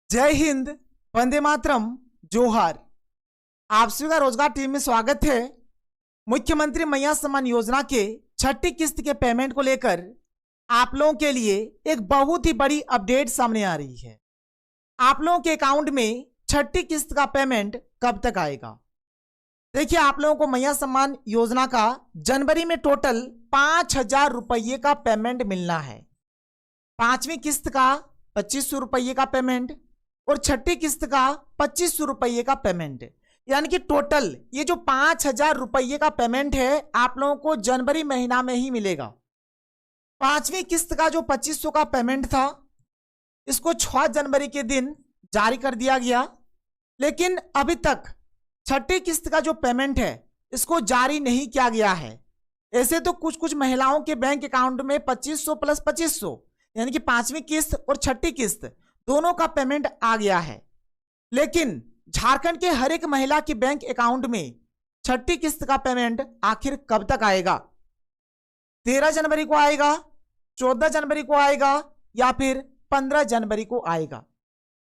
जय हिंद, वंदे मातरम, जोहार। आप सभी का रोजगार टीम में स्वागत है। मुख्यमंत्री मैया सम्मान योजना के छठी किस्त के पेमेंट को लेकर आप लोगों के लिए एक बहुत ही बड़ी अपडेट सामने आ रही है। आप लोगों के अकाउंट में छठी किस्त का पेमेंट कब तक आएगा? देखिए, आप लोगों को मैया सम्मान योजना का जनवरी में टोटल 5,000 रुपये का पेमेंट मिलना है। पांचवी किस्त का 2,500 रुपये का पेमेंट और छठी किस्त का 2,500 रुपये का पेमेंट, यानी कि टोटल ये जो 5,000 रुपये का पेमेंट है आप लोगों को जनवरी महीना में ही मिलेगा। पांचवी किस्त का जो 2,500 का पेमेंट था इसको 6 जनवरी के दिन जारी कर दिया गया, लेकिन अभी तक छठी किस्त का जो पेमेंट है इसको जारी नहीं किया गया है। ऐसे तो कुछ महिलाओं के बैंक अकाउंट में 2,500 प्लस 2,500 यानी कि पांचवी किस्त और छठी किस्त दोनों का पेमेंट आ गया है, लेकिन झारखंड के हर एक महिला के बैंक अकाउंट में छठी किस्त का पेमेंट आखिर कब तक आएगा? 13 जनवरी को आएगा, 14 जनवरी को आएगा या फिर 15 जनवरी को आएगा?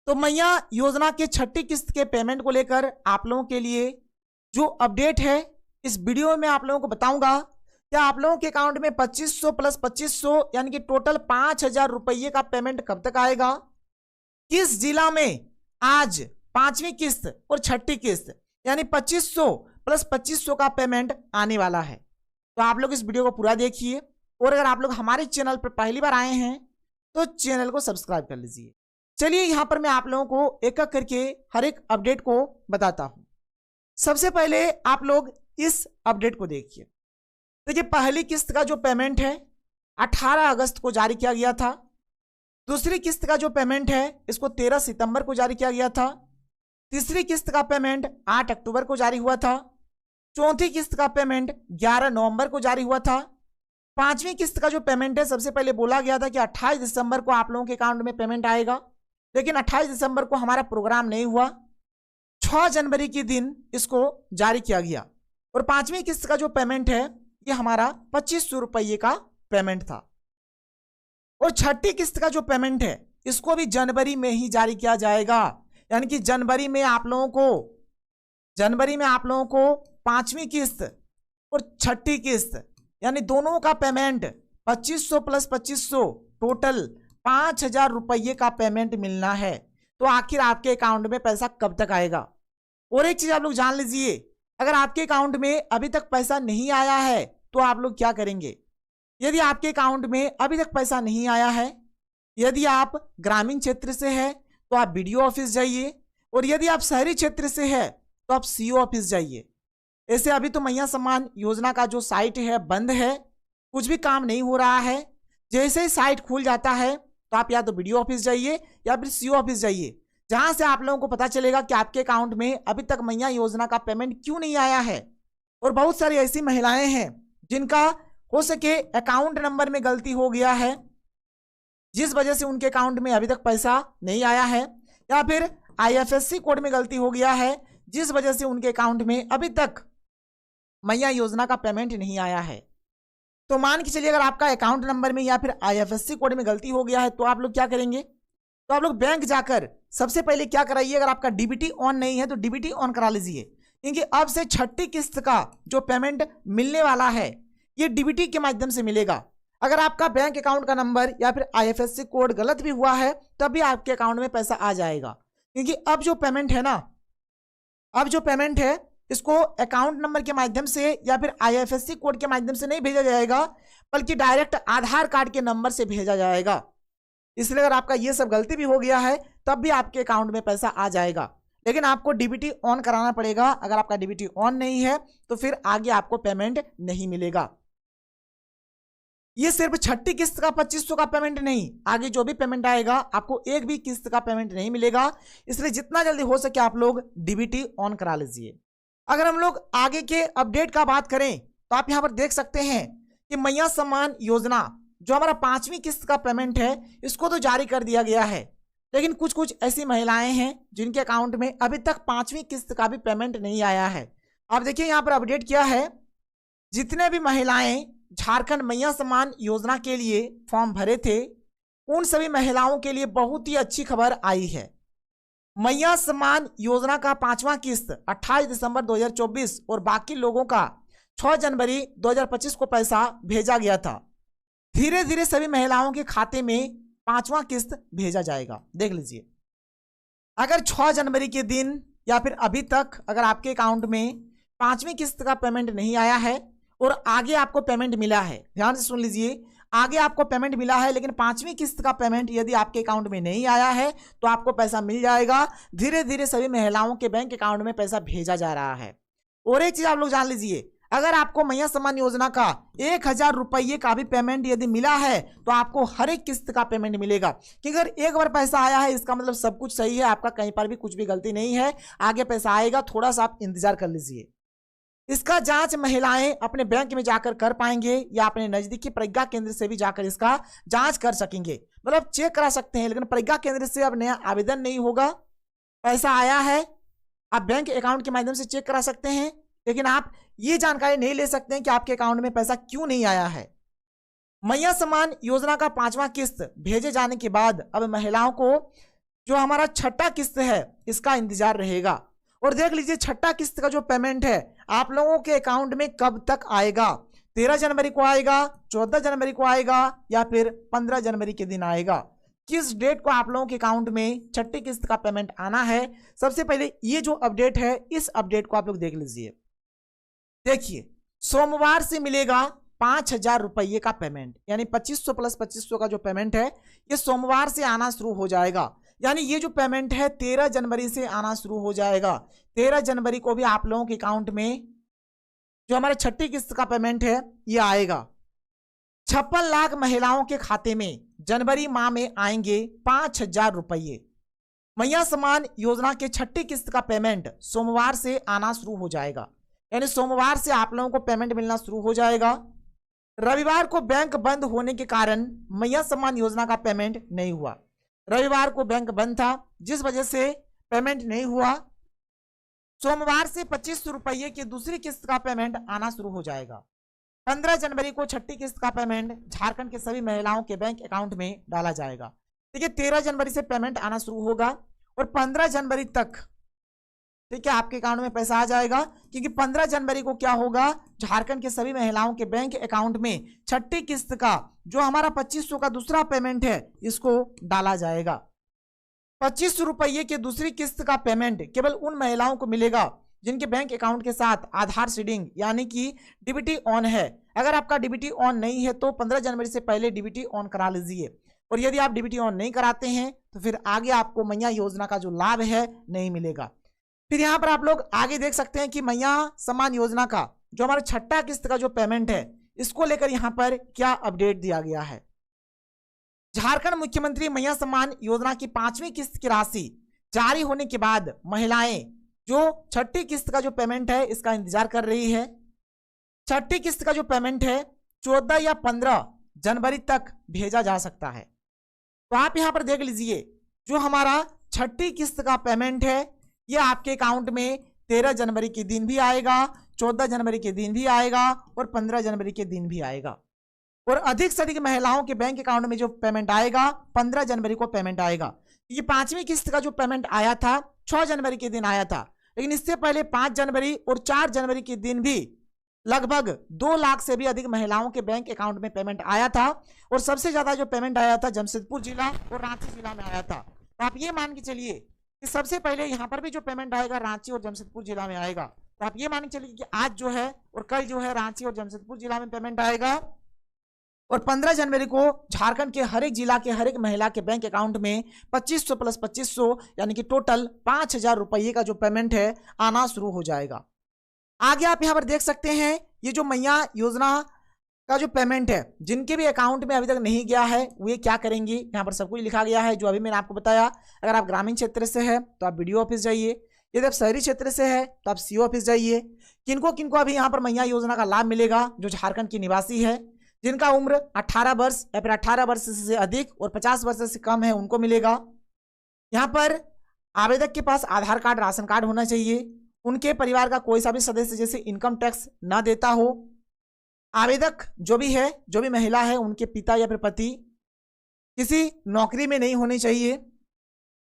तो मैया योजना के छठी किस्त के पेमेंट को लेकर आप लोगों के लिए जो अपडेट है इस वीडियो में आप लोगों को बताऊंगा। क्या आप लोगों के अकाउंट में 2,500 प्लस 2,500 यानी कि टोटल 5,000 रुपये का पेमेंट कब तक आएगा? किस जिला में आज पांचवी किस्त और छठी किस्त यानी 2,500 प्लस 2,500 का पेमेंट आने वाला है? तो आप लोग इस वीडियो को पूरा देखिए, और अगर आप लोग हमारे चैनल पर पहली बार आए हैं तो चैनल को सब्सक्राइब कर लीजिए। चलिए यहां पर मैं आप लोगों को एक एक करके हर एक अपडेट को बताता हूं। सबसे पहले आप लोग इस अपडेट को देखिए। देखिए, पहली किस्त का जो पेमेंट है 18 अगस्त को जारी किया गया था। दूसरी किस्त का जो पेमेंट है इसको 13 सितंबर को जारी किया गया था। तीसरी किस्त का पेमेंट 8 अक्टूबर को जारी हुआ था। चौथी किस्त का पेमेंट 11 नवंबर को जारी हुआ था। पांचवी किस्त का जो पेमेंट है सबसे पहले बोला गया था कि 28 दिसंबर को आप लोगों के अकाउंट में पेमेंट आएगा, लेकिन 28 दिसंबर को हमारा प्रोग्राम नहीं हुआ। 6 जनवरी के दिन इसको जारी किया गया। और पांचवी किस्त का जो पेमेंट है ये हमारा 2,500 रुपये का पेमेंट था। और छठी किस्त का जो पेमेंट है इसको भी जनवरी में ही जारी किया जाएगा, यानी कि जनवरी में आप लोगों को पांचवी किस्त और छठी किस्त यानी दोनों का पेमेंट 2,500 प्लस 2,500 टोटल 5,000 रुपये का पेमेंट मिलना है। तो आखिर आपके अकाउंट में पैसा कब तक आएगा? और एक चीज आप लोग जान लीजिए, अगर आपके अकाउंट में अभी तक पैसा नहीं आया है तो आप लोग क्या करेंगे? यदि आपके अकाउंट में अभी तक पैसा नहीं आया है, यदि आप ग्रामीण क्षेत्र से है तो आप बीडीओ ऑफिस जाइए, और यदि आप शहरी क्षेत्र से है तो आप सीओ ऑफिस जाइए। ऐसे अभी तो मैया सम्मान योजना का जो साइट है बंद है, कुछ भी काम नहीं हो रहा है। जैसे ही साइट खुल जाता है तो आप या तो बीडीओ ऑफिस जाइए या फिर सीओ ऑफिस जाइए, जहां से आप लोगों को पता चलेगा कि आपके अकाउंट में अभी तक मैया योजना का पेमेंट क्यों नहीं आया है। और बहुत सारी ऐसी महिलाएं हैं जिनका हो सके अकाउंट नंबर में गलती हो गया है, जिस वजह से उनके अकाउंट में अभी तक पैसा नहीं आया है, या फिर आईएफएससी कोड में गलती हो गया है जिस वजह से उनके अकाउंट में अभी तक मैया योजना का पेमेंट नहीं आया है। तो मान के चलिए अगर आपका अकाउंट नंबर में या फिर आईएफएससी कोड में गलती हो गया है तो आप लोग क्या करेंगे? तो आप लोग बैंक जाकर सबसे पहले क्या कराइए, अगर आपका डीबीटी ऑन नहीं है तो डीबीटी ऑन करा लीजिए, क्योंकि अब से छठी किस्त का जो पेमेंट मिलने वाला है ये डीबीटी के माध्यम से मिलेगा। अगर आपका बैंक अकाउंट का नंबर या फिर आईएफएससी कोड गलत भी हुआ है तब भी आपके अकाउंट में पैसा आ जाएगा, क्योंकि अब जो पेमेंट है इसको अकाउंट नंबर के माध्यम से या फिर आईएफएससी कोड के माध्यम से नहीं भेजा जाएगा, बल्कि डायरेक्ट आधार कार्ड के नंबर से भेजा जाएगा। इसलिए अगर आपका ये सब गलती भी हो गया है तब भी आपके अकाउंट में पैसा आ जाएगा, लेकिन आपको डीबीटी ऑन कराना पड़ेगा। अगर आपका डीबीटी ऑन नहीं है तो फिर आगे आपको पेमेंट नहीं मिलेगा। ये सिर्फ छठी किस्त का 2,500 का पेमेंट नहीं, आगे जो भी पेमेंट आएगा आपको एक भी किस्त का पेमेंट नहीं मिलेगा। इसलिए जितना जल्दी हो सके आप लोग डीबीटी ऑन करा लीजिए। अगर हम लोग आगे के अपडेट का बात करें तो आप यहां पर देख सकते हैं कि मैया सम्मान योजना जो हमारा पांचवी किस्त का पेमेंट है इसको तो जारी कर दिया गया है, लेकिन कुछ ऐसी महिलाएं हैं जिनके अकाउंट में अभी तक पांचवी किस्त का भी पेमेंट नहीं आया है। आप देखिए यहां पर अपडेट किया है, जितने भी महिलाएं झारखंड मैया सम्मान योजना के लिए फॉर्म भरे थे उन सभी महिलाओं के लिए बहुत ही अच्छी खबर आई है। मैया सम्मान योजना का 5वां किस्त 28 दिसंबर 2024 और बाकी लोगों का 6 जनवरी 2025 को पैसा भेजा गया था। धीरे धीरे सभी महिलाओं के खाते में 5वां किस्त भेजा जाएगा। देख लीजिए, अगर 6 जनवरी के दिन या फिर अभी तक अगर आपके अकाउंट में 5वीं किस्त का पेमेंट नहीं आया है और आगे आपको पेमेंट मिला है, ध्यान से सुन लीजिए, आगे आपको पेमेंट मिला है लेकिन 5वीं किस्त का पेमेंट यदि आपके अकाउंट में नहीं आया है तो आपको पैसा मिल जाएगा। धीरे धीरे सभी महिलाओं के बैंक अकाउंट में पैसा भेजा जा रहा है। और एक चीज आप लोग जान लीजिए, अगर आपको मैया सम्मान योजना का 1000 रुपये का भी पेमेंट यदि मिला है तो आपको हर एक किस्त का पेमेंट मिलेगा। कि अगर एक बार पैसा आया है इसका मतलब सब कुछ सही है, आपका कहीं पर भी कुछ भी गलती नहीं है, आगे पैसा आएगा, थोड़ा सा आप इंतजार कर लीजिए। इसका जांच महिलाएं अपने बैंक में जाकर कर पाएंगे या अपने नजदीकी प्रज्ञा केंद्र से भी जाकर इसका जांच कर सकेंगे, मतलब चेक करा सकते हैं। लेकिन प्रज्ञा केंद्र से अब नया आवेदन नहीं होगा, पैसा आया है आप बैंक अकाउंट के माध्यम से चेक करा सकते हैं, लेकिन आप ये जानकारी नहीं ले सकते हैं कि आपके अकाउंट में पैसा क्यों नहीं आया है। मैया सम्मान योजना का 5वां किस्त भेजे जाने के बाद अब महिलाओं को जो हमारा 6ठा किस्त है इसका इंतजार रहेगा। और देख लीजिए 6ठा किस्त का जो पेमेंट है आप लोगों के अकाउंट में कब तक आएगा, 13 जनवरी को आएगा, 14 जनवरी को आएगा या फिर 15 जनवरी के दिन आएगा। किस डेट को आप लोगों के अकाउंट में 6ठी किस्त का पेमेंट आना है, सबसे पहले ये जो अपडेट है इस अपडेट को आप लोग देख लीजिए। देखिए, सोमवार से मिलेगा 5000 रुपये का पेमेंट, यानी 2500 प्लस 2500 का जो पेमेंट है ये सोमवार से आना शुरू हो जाएगा। यानी ये जो पेमेंट है 13 जनवरी से आना शुरू हो जाएगा। 13 जनवरी को भी आप लोगों के अकाउंट में जो हमारे 6ठी किस्त का पेमेंट है ये आएगा। 56 लाख महिलाओं के खाते में जनवरी माह में आएंगे 5000 रुपये। मैया सम्मान योजना के 6ठी किस्त का पेमेंट सोमवार से आना शुरू हो जाएगा, यानी सोमवार से आप लोगों को पेमेंट मिलना शुरू हो जाएगा। रविवार को बैंक बंद होने के कारण मैया सम्मान योजना का पेमेंट नहीं हुआ, रविवार को बैंक बंद था जिस वजह से पेमेंट नहीं हुआ। सोमवार से 2500 रुपये की दूसरी किस्त का पेमेंट आना शुरू हो जाएगा। 15 जनवरी को 6ठी किस्त का पेमेंट झारखंड के सभी महिलाओं के बैंक अकाउंट में डाला जाएगा। देखिए 13 जनवरी से पेमेंट आना शुरू होगा और 15 जनवरी तक ठीक है आपके अकाउंट में पैसा आ जाएगा, क्योंकि 15 जनवरी को क्या होगा, झारखंड के सभी महिलाओं के बैंक अकाउंट में 6ठी किस्त का जो हमारा 2500 का दूसरा पेमेंट है इसको डाला जाएगा। 2500 रुपये की दूसरी किस्त का पेमेंट केवल उन महिलाओं को मिलेगा जिनके बैंक अकाउंट के साथ आधार सीडिंग यानी कि डीबीटी ऑन है। अगर आपका डीबीटी ऑन नहीं है तो 15 जनवरी से पहले डीबीटी ऑन करा लीजिए, और यदि आप डीबीटी ऑन नहीं कराते हैं तो फिर आगे आपको मैया योजना का जो लाभ है नहीं मिलेगा। फिर यहाँ पर आप लोग आगे देख सकते हैं कि मैया सम्मान योजना का जो हमारा 6ठा किस्त का जो पेमेंट है इसको लेकर यहाँ पर क्या अपडेट दिया गया है। झारखंड मुख्यमंत्री मैया सम्मान योजना की 5वीं किस्त की राशि जारी होने के बाद महिलाएं जो 6ठी किस्त का जो पेमेंट है इसका इंतजार कर रही है। 6ठी किस्त का जो पेमेंट है 14 या 15 जनवरी तक भेजा जा सकता है। तो आप यहाँ पर देख लीजिए जो हमारा 6ठी किस्त का पेमेंट है ये आपके अकाउंट में 13 जनवरी के दिन भी आएगा, 14 जनवरी के दिन भी आएगा और 15 जनवरी के दिन भी आएगा। और अधिक से अधिक महिलाओं के बैंक अकाउंट में जो पेमेंट आएगा 15 जनवरी को पेमेंट आएगा। ये 5वीं किस्त का जो पेमेंट आया था 6 जनवरी के दिन आया था, लेकिन इससे पहले 5 जनवरी और 4 जनवरी के दिन भी लगभग 2 लाख से भी अधिक महिलाओं के बैंक अकाउंट में पेमेंट आया था। और सबसे ज्यादा जो पेमेंट आया था जमशेदपुर जिला और रांची जिला में आया था। तो आप ये मान के चलिए कि सबसे पहले यहाँ पर भी जो पेमेंट आएगा रांची और जमशेदपुर जिला में आएगा। तो आप ये मान के चलिए कि आज जो है और कल जो है रांची और जमशेदपुर जिला में पेमेंट आएगा, और 15 जनवरी को झारखंड के हर एक जिला के हर एक महिला के बैंक अकाउंट में 2500 प्लस 2500 यानी कि टोटल 5000 रुपये का जो पेमेंट है आना शुरू हो जाएगा। आगे आप यहाँ पर देख सकते हैं ये जो मैया योजना का जो पेमेंट है जिनके भी अकाउंट में अभी तक नहीं गया है वे क्या करेंगे, यहाँ पर सब कुछ लिखा गया है जो अभी मैंने आपको बताया। अगर आप ग्रामीण क्षेत्र से है तो आप बीडीओ ऑफिस जाइए, यदि आप शहरी क्षेत्र से है तो आप सीओ ऑफिस जाइए। किनको किनको अभी यहाँ पर मैया योजना का लाभ मिलेगा, जो झारखंड के निवासी है जिनका उम्र 18 वर्ष या फिर 18 वर्ष से अधिक और 50 वर्ष से कम है उनको मिलेगा। यहाँ पर आवेदक के पास आधार कार्ड राशन कार्ड होना चाहिए, उनके परिवार का कोई सा भी सदस्य जैसे इनकम टैक्स ना देता हो, आवेदक जो भी है जो भी महिला है उनके पिता या फिर पति किसी नौकरी में नहीं होनी चाहिए,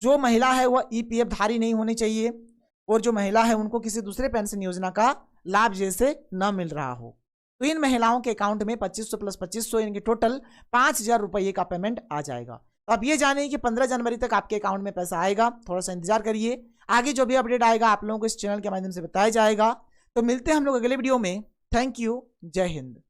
जो महिला है वह ईपीएफ धारी नहीं होनी चाहिए और जो महिला है उनको किसी दूसरे पेंशन योजना का लाभ जैसे न मिल रहा हो। तो इन महिलाओं के अकाउंट में 2500 प्लस 2500 इनके टोटल 5000 रुपये का पेमेंट आ जाएगा। तो अब ये जानिए कि 15 जनवरी तक आपके अकाउंट में पैसा आएगा, थोड़ा सा इंतजार करिए, आगे जो भी अपडेट आएगा आप लोगों को इस चैनल के माध्यम से बताया जाएगा। तो मिलते हैं हम लोग अगले वीडियो में। थैंक यू, जय हिंद।